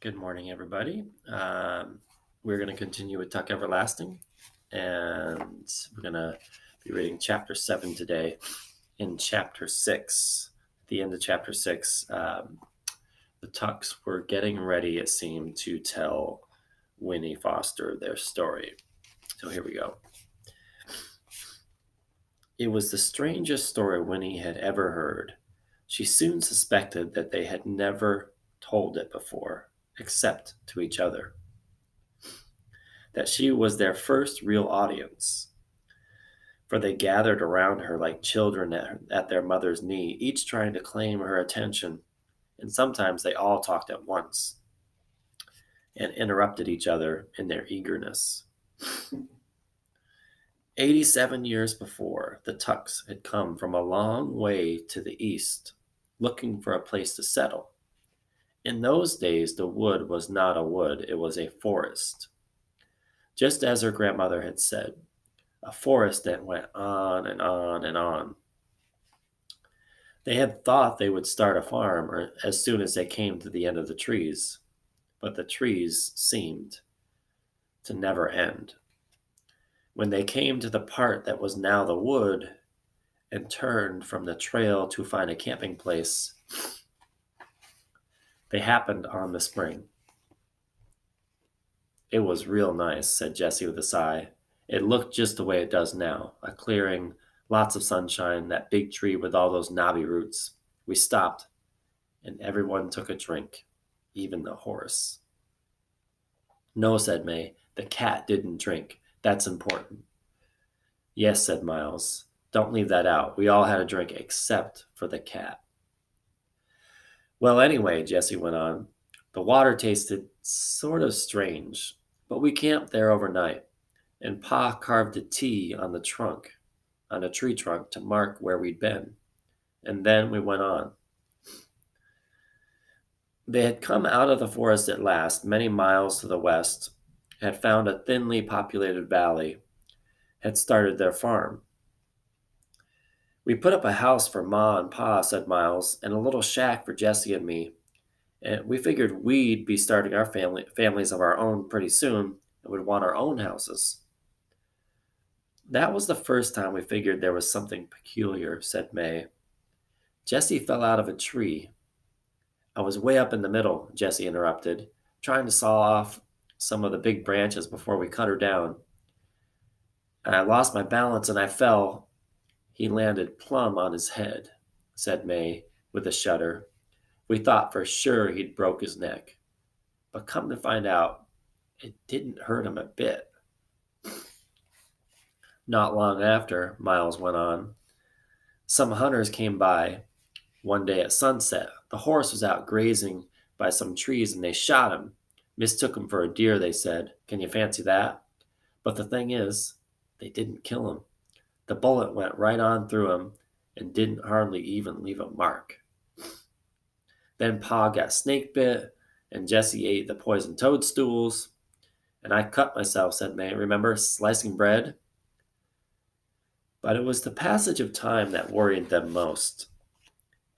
Good morning, everybody. We're going to continue with Tuck Everlasting, and we're going to be reading chapter 7 today. In chapter 6, at the end of chapter 6, the Tucks were getting ready, it seemed, to tell Winnie Foster their story. So here we go. It was the strangest story Winnie had ever heard. She soon suspected that they had never told it before, except to each other. That she was their first real audience, for they gathered around her like children at their mother's knee, each trying to claim her attention, and sometimes they all talked at once and interrupted each other in their eagerness. 87 years before, the Tucks had come from a long way to the east, looking for a place to settle. In those days, the wood was not a wood, it was a forest. Just as her grandmother had said, a forest that went on and on and on. They had thought they would start a farm as soon as they came to the end of the trees, but the trees seemed to never end. When they came to the part that was now the wood and turned from the trail to find a camping place, they happened on the spring. It was real nice, said Jessie with a sigh. It looked just the way it does now, a clearing, lots of sunshine, that big tree with all those knobby roots. We stopped, and everyone took a drink, even the horse. No, said May, the cat didn't drink. That's important. Yes, said Miles. Don't leave that out. We all had a drink except for the cat. Well, anyway, Jessie went on, the water tasted sort of strange, but we camped there overnight, and Pa carved a T on a tree trunk to mark where we'd been. And then we went on. They had come out of the forest at last, many miles to the west, had found a thinly populated valley, had started their farm. We put up a house for Ma and Pa, said Miles, and a little shack for Jessie and me. And we figured we'd be starting our families of our own pretty soon and would want our own houses. That was the first time we figured there was something peculiar, said May. Jessie fell out of a tree. I was way up in the middle, Jessie interrupted, trying to saw off some of the big branches before we cut her down. And I lost my balance and I fell. He landed plumb on his head, said May with a shudder. We thought for sure he'd broke his neck. But come to find out, it didn't hurt him a bit. Not long after, Miles went on, some hunters came by one day at sunset. The horse was out grazing by some trees and they shot him. Mistook him for a deer, they said. Can you fancy that? But the thing is, they didn't kill him. The bullet went right on through him and didn't hardly even leave a mark. Then Pa got snake bit, and Jessie ate the poisoned toadstools, and I cut myself, said May. Remember slicing bread? But it was the passage of time that worried them most.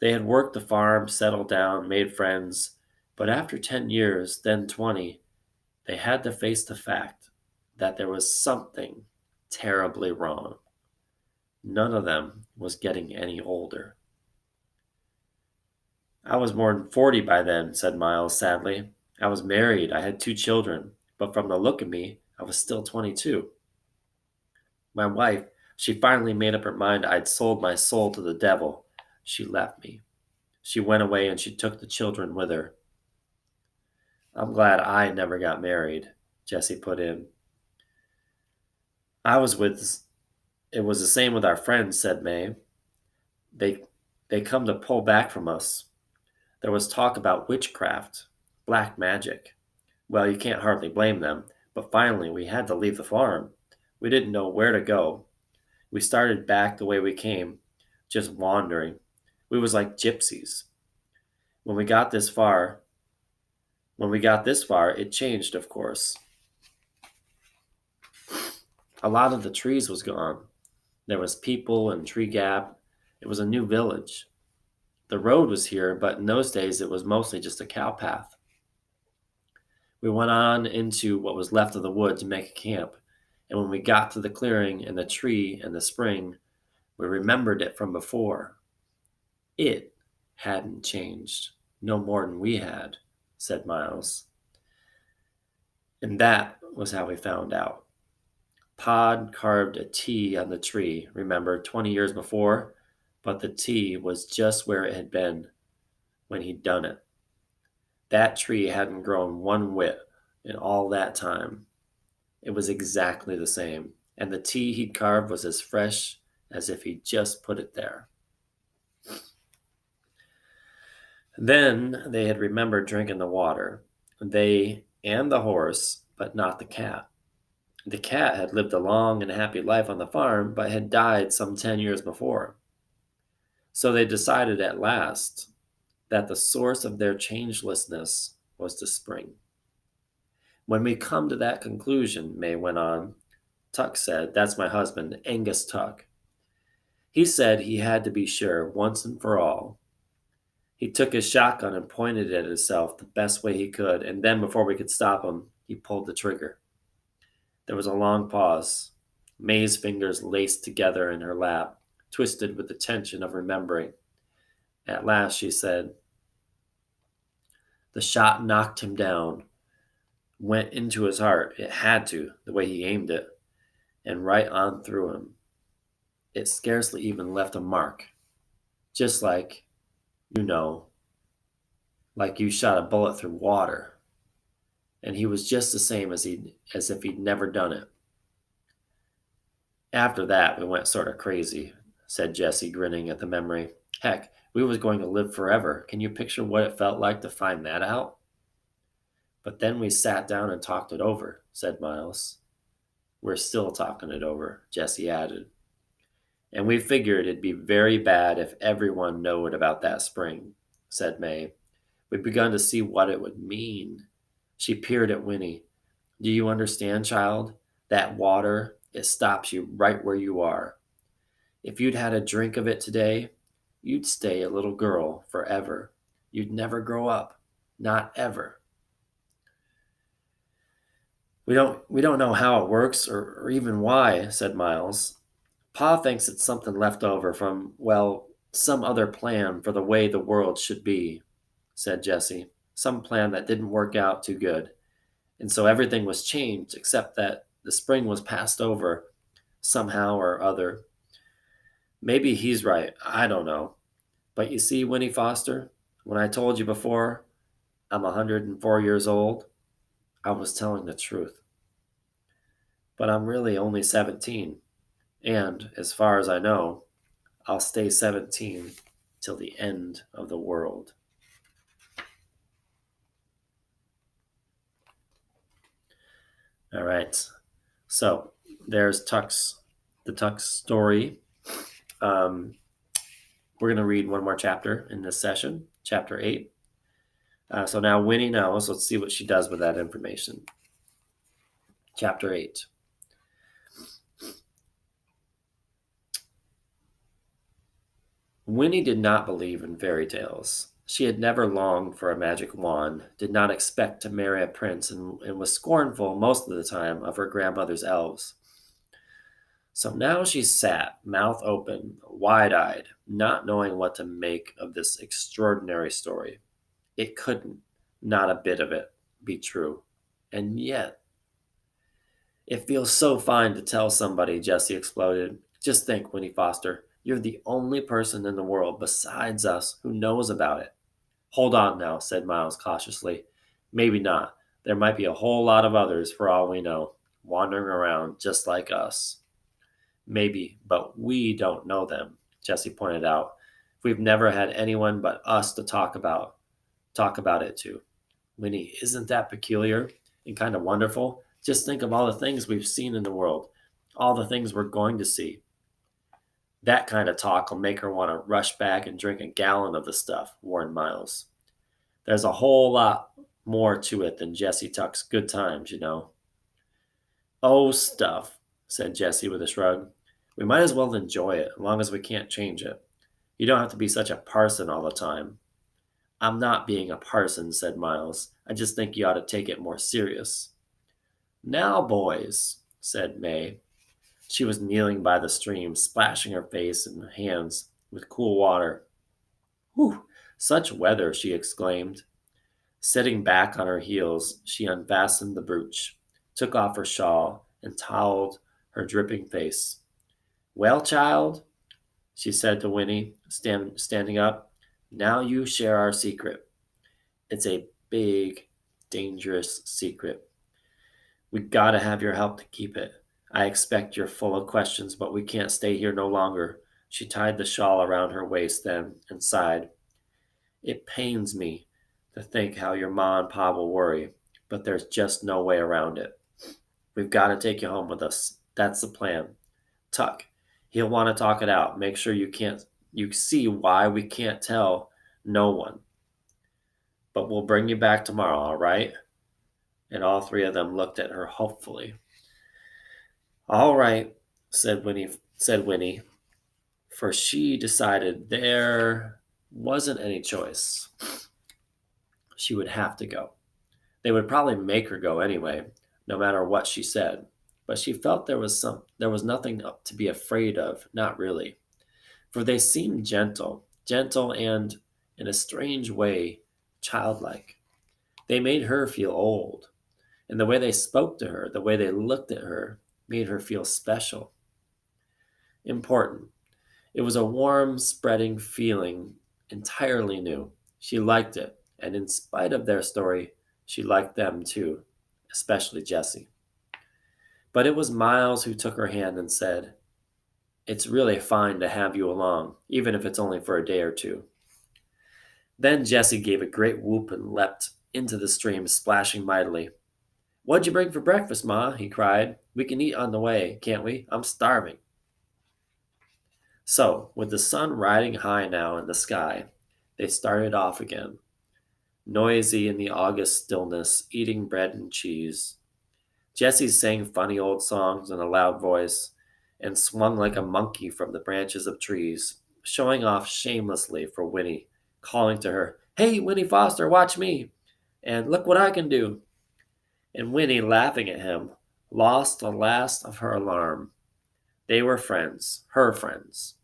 They had worked the farm, settled down, made friends, but after 10 years, then 20, they had to face the fact that there was something terribly wrong. None of them was getting any older. I was more than 40 by then, said Miles sadly. I was married, I had 2 children, but from the look of me, I was still 22. My wife, she finally made up her mind I'd sold my soul to the devil. She left me. She went away and she took the children with her. I'm glad I never got married, Jessie put in. I was with It was the same with our friends, said May. They they come to pull back from us. There was talk about witchcraft, black magic. Well, you can't hardly blame them, but finally we had to leave the farm. We didn't know where to go. We started back the way we came, just wandering. We was like gypsies. When we got this far, it changed, of course. A lot of the trees was gone. There was people and tree gap. It was a new village. The road was here, but in those days it was mostly just a cow path. We went on into what was left of the wood to make a camp, and when we got to the clearing and the tree and the spring, we remembered it from before. It hadn't changed, no more than we had, said Miles. And that was how we found out. Pod carved a T on the tree, remember, 20 years before, but the T was just where it had been when he'd done it. That tree hadn't grown one whit in all that time. It was exactly the same, and the T he'd carved was as fresh as if he'd just put it there. Then they had remembered drinking the water. They and the horse, but not the cat. The cat had lived a long and happy life on the farm, but had died some 10 years before. So they decided at last that the source of their changelessness was the spring. When we come to that conclusion, May went on, Tuck said, that's my husband, Angus Tuck. He said he had to be sure once and for all. He took his shotgun and pointed it at himself the best way he could, and then before we could stop him, he pulled the trigger. There was a long pause. May's fingers laced together in her lap, twisted with the tension of remembering. At last she said, the shot knocked him down, went into his heart. It had to, the way he aimed it, and right on through him. It scarcely even left a mark. Just like, like you shot a bullet through water. And he was just the same as if he'd never done it. After that, we went sort of crazy, said Jesse, grinning at the memory. Heck, we was going to live forever. Can you picture what it felt like to find that out? But then we sat down and talked it over, said Miles. We're still talking it over, Jesse added. And we figured it'd be very bad if everyone knowed about that spring, said May. We'd begun to see what it would mean. She peered at Winnie. Do you understand, child? That water, it stops you right where you are. If you'd had a drink of it today, you'd stay a little girl forever. You'd never grow up. Not ever. We don't know how it works or even why, said Miles. Pa thinks it's something left over from, well, some other plan for the way the world should be, said Jesse. Some plan that didn't work out too good. And so everything was changed except that the spring was passed over somehow or other. Maybe he's right. I don't know. But you see, Winnie Foster, when I told you before I'm 104 years old, I was telling the truth. But I'm really only 17. And, as far as I know, I'll stay 17 till the end of the world. All right. So there's the Tuck's story. We're going to read one more chapter in this session, chapter 8. So now Winnie knows. Let's see what she does with that information. Chapter 8. Winnie did not believe in fairy tales. She had never longed for a magic wand, did not expect to marry a prince, and was scornful most of the time of her grandmother's elves. So now she sat, mouth open, wide-eyed, not knowing what to make of this extraordinary story. It couldn't, not a bit of it, be true. And yet, it feels so fine to tell somebody, Jesse exploded. Just think, Winnie Foster, you're the only person in the world besides us who knows about it. Hold on now, said Miles cautiously. Maybe not. There might be a whole lot of others, for all we know, wandering around just like us. Maybe, but we don't know them, Jesse pointed out. We've never had anyone but us to talk about it to. Winnie, isn't that peculiar and kind of wonderful? Just think of all the things we've seen in the world, all the things we're going to see. That kind of talk will make her want to rush back and drink a gallon of the stuff, warned Miles. There's a whole lot more to it than Jesse Tuck's good times, you know. Oh, stuff, said Jesse with a shrug. We might as well enjoy it, as long as we can't change it. You don't have to be such a parson all the time. I'm not being a parson, said Miles. I just think you ought to take it more serious. Now, boys, said May. She was kneeling by the stream, splashing her face and hands with cool water. Whew, such weather, she exclaimed. Sitting back on her heels, she unfastened the brooch, took off her shawl, and toweled her dripping face. Well, child, she said to Winnie, standing up, now you share our secret. It's a big, dangerous secret. We gotta have your help to keep it. I expect you're full of questions, but we can't stay here no longer. She tied the shawl around her waist then and sighed. It pains me to think how your ma and pa will worry, but there's just no way around it. We've got to take you home with us. That's the plan. Tuck, he'll want to talk it out. Make sure you see why we can't tell no one. But we'll bring you back tomorrow, all right? And all three of them looked at her hopefully. All right, said Winnie, for she decided there wasn't any choice. She would have to go. They would probably make her go anyway, no matter what she said. But she felt there was nothing to be afraid of, not really. For they seemed gentle and, in a strange way, childlike. They made her feel old, and the way they spoke to her, the way they looked at her, made her feel special, important. It was a warm, spreading feeling, entirely new. She liked it, and in spite of their story, she liked them too, especially Jessie. But it was Miles who took her hand and said, It's really fine to have you along, even if it's only for a day or two. Then Jessie gave a great whoop and leapt into the stream, splashing mightily. What'd you bring for breakfast, Ma? He cried. We can eat on the way, can't we? I'm starving. So, with the sun riding high now in the sky, they started off again, noisy in the August stillness, eating bread and cheese. Jessie sang funny old songs in a loud voice and swung like a monkey from the branches of trees, showing off shamelessly for Winnie, calling to her, Hey, Winnie Foster, watch me! And look what I can do! And Winnie, laughing at him, lost the last of her alarm. They were friends, her friends.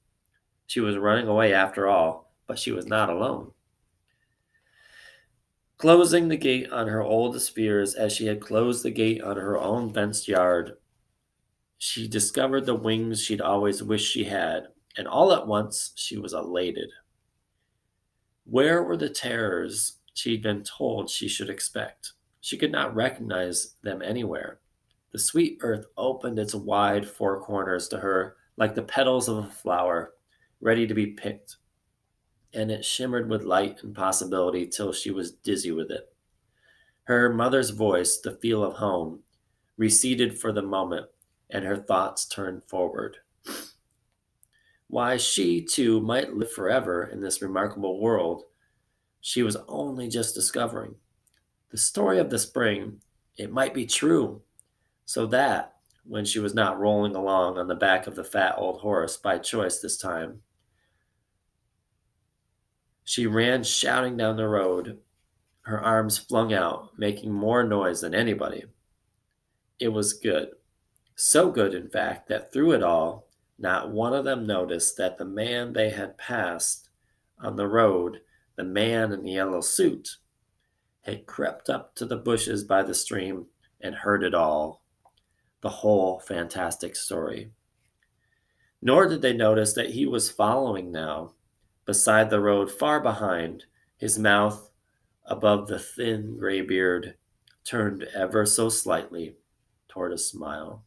She was running away after all, but she was not alone. Closing the gate on her oldest fears as she had closed the gate on her own fenced yard, she discovered the wings she'd always wished she had, and all at once she was elated. Where were the terrors she'd been told she should expect? She could not recognize them anywhere. The sweet earth opened its wide four corners to her like the petals of a flower, ready to be picked, and it shimmered with light and possibility till she was dizzy with it. Her mother's voice, the feel of home, receded for the moment, and her thoughts turned forward. Why, she, too, might live forever in this remarkable world she was only just discovering. The story of the spring, it might be true, so that, when she was not rolling along on the back of the fat old horse by choice this time, she ran shouting down the road, her arms flung out, making more noise than anybody. It was good. So good, in fact, that through it all, not one of them noticed that the man they had passed on the road, the man in the yellow suit, had crept up to the bushes by the stream and heard it all, the whole fantastic story. Nor did they notice that he was following now, beside the road far behind, his mouth above the thin gray beard, turned ever so slightly toward a smile.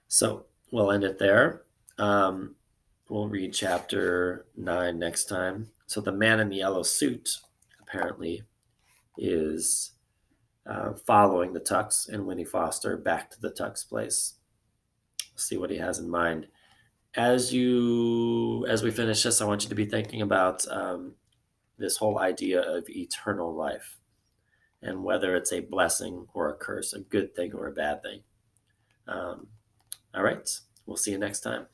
So we'll end it there. We'll read chapter 9 next time. So the man in the yellow suit apparently is following the Tucks and Winnie Foster back to the Tucks' place. See what he has in mind. As we finish this, I want you to be thinking about this whole idea of eternal life and whether it's a blessing or a curse, a good thing or a bad thing. All right, we'll see you next time.